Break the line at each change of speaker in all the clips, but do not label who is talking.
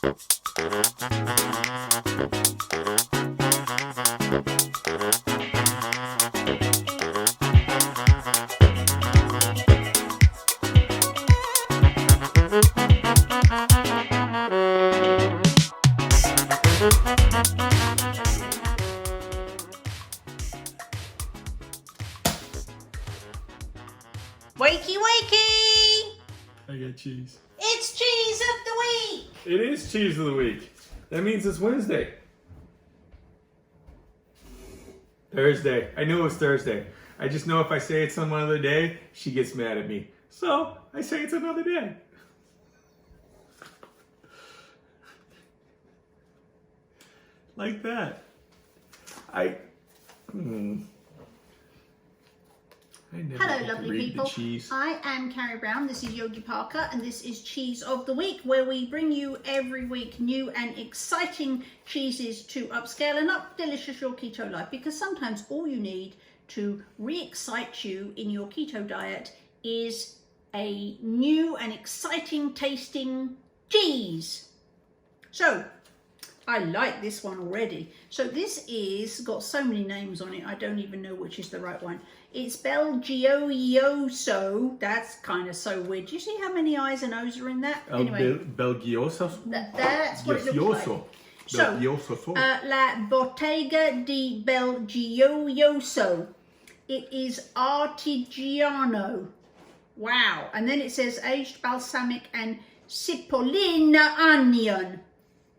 Wakey, wakey!
I got cheese.
It's cheese of the week!
It is cheese of the week. That means it's Wednesday. Thursday. I knew it was Thursday. I just know if I say it's some other day, she gets mad at me. So, I say it's another day. Like that. I never
Hello,
get to
lovely
read
people.
the cheese.
I am Carrie Brown. This is Yogi Parker, and this is Cheese of the Week, where we bring you every week new and exciting cheeses to upscale and up delicious your keto life. Because sometimes all you need to re-excite you in your keto diet is a new and exciting tasting cheese. So, I like this one already. So this is got so many names on it, I don't even know which is the right one. It's Belgioioso. That's kind of so weird. Do you see how many I's and O's are in that? Anyway,
Belgioso?
that's what it looks like. So, La Bottega di Belgioioso. It is Artigiano. Wow. And then it says aged balsamic and cipollina onion.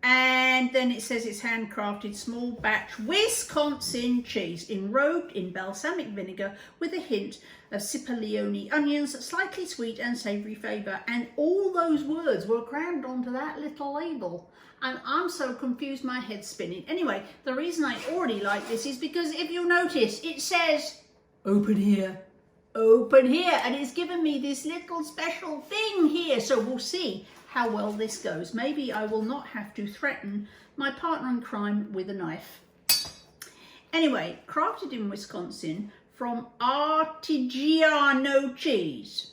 And then it says it's handcrafted small batch Wisconsin cheese enrobed in balsamic vinegar with a hint of cipollone onions, slightly sweet and savoury flavour. And all those words were crammed onto that little label. And I'm so confused, my head's spinning. Anyway, the reason I already like this is because if you'll notice, it says, open here, and it's given me this little special thing here. So we'll see how well this goes. Maybe I will not have to threaten my partner in crime with a knife. Anyway, crafted in Wisconsin from Artigiano cheese,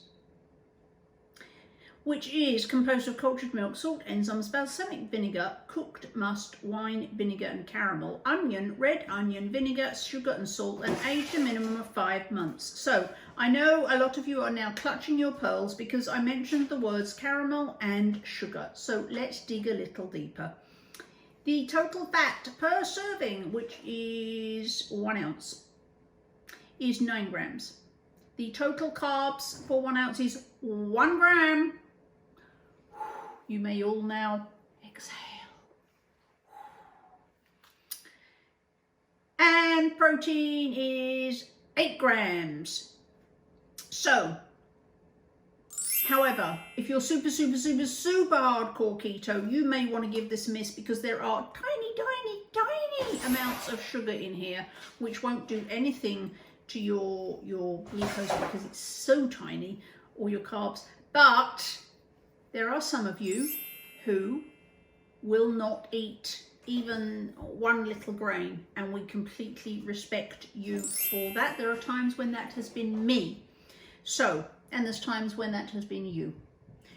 which is composed of cultured milk, salt, enzymes, balsamic vinegar, cooked must, wine, vinegar and caramel, onion, red onion, vinegar, sugar and salt, and aged a minimum of 5 months. So I know a lot of you are now clutching your pearls because I mentioned the words caramel and sugar. So let's dig a little deeper. The total fat per serving, which is 1 ounce, is 9 grams. The total carbs for 1 ounce is 1 gram. You may all now exhale. And protein is 8 grams. So, however, if you're super hardcore keto, you may want to give this a miss because there are tiny amounts of sugar in here, which won't do anything to your glucose because it's so tiny, or your carbs. But there are some of you who will not eat even 1 little grain, and we completely respect you for that. There are times when that has been me. So, and there's times when that has been you.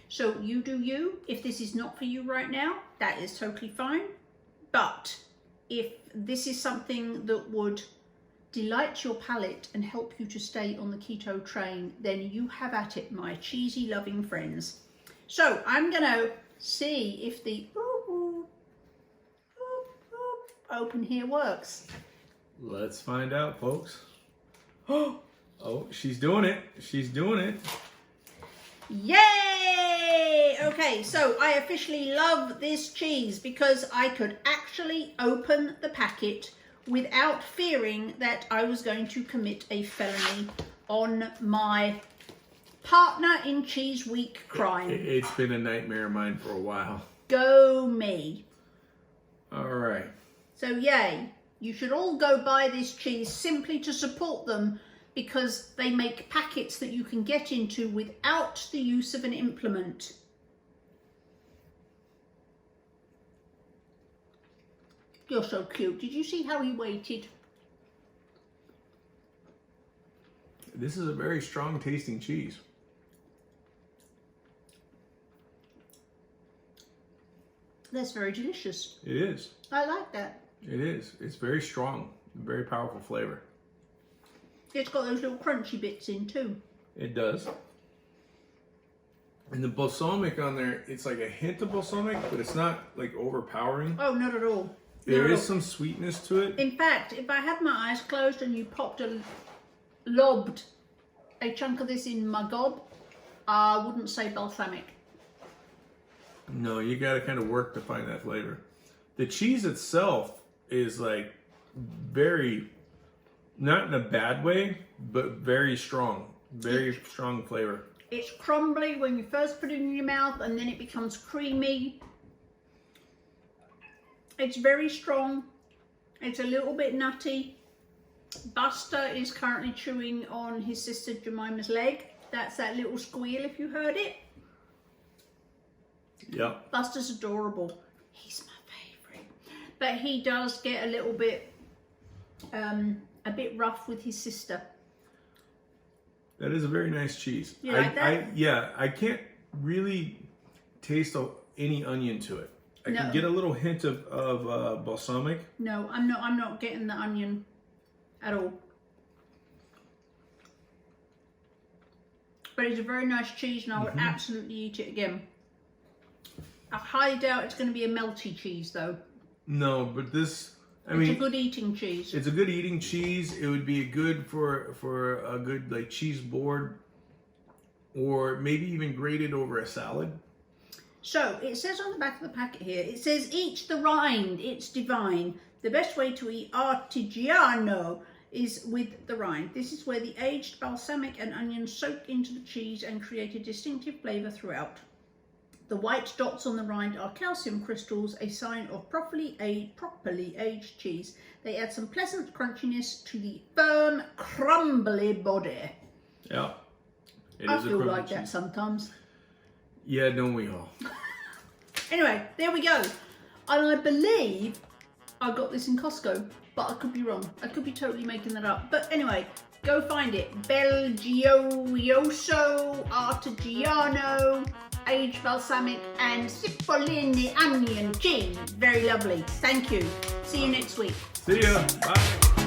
So you do you. If this is not for you right now, that is totally fine. But if this is something that would delight your palate and help you to stay on the keto train, then you have at it, my cheesy loving friends. So I'm gonna see if the open here works.
Let's find out, folks. Oh, she's doing it. She's doing it.
Yay! Okay, so I officially love this cheese because I could actually open the packet without fearing that I was going to commit a felony on my partner in Cheese Week crime.
It's been a nightmare of mine for a while.
Go me.
All right.
So yay. You should all go buy this cheese simply to support them because they make packets that you can get into without the use of an implement. You're so cute. Did you see how he waited?
This is a very strong tasting cheese.
That's very delicious.
It is.
I like that.
It is. It's very strong, very powerful flavor.
It's got those little crunchy bits in too.
It does. And the balsamic on there, it's like a hint of balsamic, but it's not like overpowering.
Oh, not at all.
There is some sweetness to it.
In fact, if I had my eyes closed and you lobbed a chunk of this in my gob, I wouldn't say balsamic.
No, you got to kind of work to find that flavor. The cheese itself is like very, not in a bad way, but very strong. Very strong flavor.
It's crumbly when you first put it in your mouth, and then it becomes creamy. It's very strong. It's a little bit nutty. Buster is currently chewing on his sister Jemima's leg. That's that little squeal if you heard it.
Yeah.
Buster's adorable. He's my favorite. But he does get a little bit rough with his sister.
That is a very nice cheese.
You like that?
I can't really taste any onion to it. I can get a little hint of balsamic.
No, I'm not getting the onion at all. But it's a very nice cheese, and I would absolutely eat it again. I highly doubt it's going to be a melty cheese, though.
No, but this,
it's a good eating cheese.
It's a good eating cheese. It would be good for a good like cheese board, or maybe even grated over a salad.
So, it says on the back of the packet here, it says, eat the rind, it's divine. The best way to eat Artigiano is with the rind. This is where the aged balsamic and onion soak into the cheese and create a distinctive flavour throughout. The white dots on the rind are calcium crystals, a sign of properly aged cheese. They add some pleasant crunchiness to the firm, crumbly body.
Yeah.
I feel like that sometimes.
Yeah, don't we all?
Anyway, there we go. And I believe I got this in Costco, but I could be wrong. I could be totally making that up. But anyway, go find it. Belgioioso Artigiano, aged balsamic and cipollini onion cheese. Very lovely. Thank you. See you next week.
See ya. Bye.